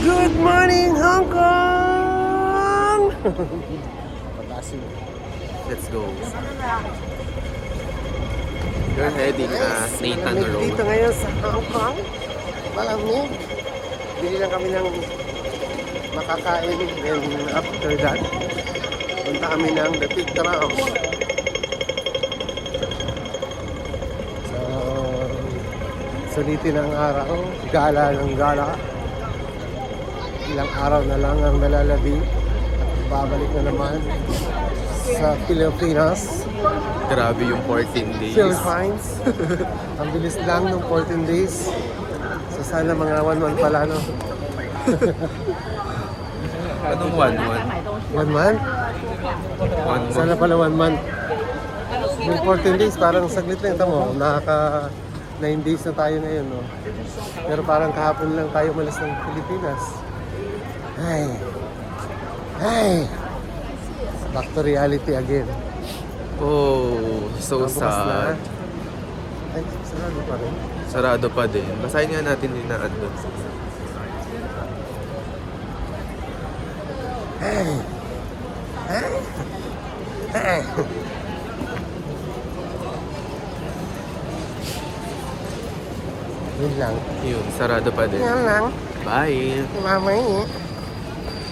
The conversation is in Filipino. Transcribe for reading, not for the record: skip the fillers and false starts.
Good morning, Hong Kong! Let's go. You're heading Nathan Malamig Road. dito ngayon sa Hong Kong. Malamig. Bili lang kami ng makakain. And after that, punta kami ng The Big Tram. So, sulitin ang araw. Gala ng gala. Ilang araw na lang ang nalalabi. At babalik na naman sa Pilipinas. Grabe yung 14 days. Philippines. Ang bilis lang ng 14 days. So sana mga 1 month pala, no? Anong 1-1? 1 month? 1 Sana month. pala 1 month. Yung 14 days, parang saglit lang. Ito mo, nakaka 9 days na tayo ngayon, no? Pero parang kahapon lang tayo umalis ng Pilipinas. Ay. Ay. Back to reality again. Oh, so Bukas na. sad. Ay, sarado pa rin. Sarado pa din. Basahin nga natin din na ano. Ay. Ay. Ay. Yun lang. Yun, sarado pa din. Yan lang. Bye! Mamay.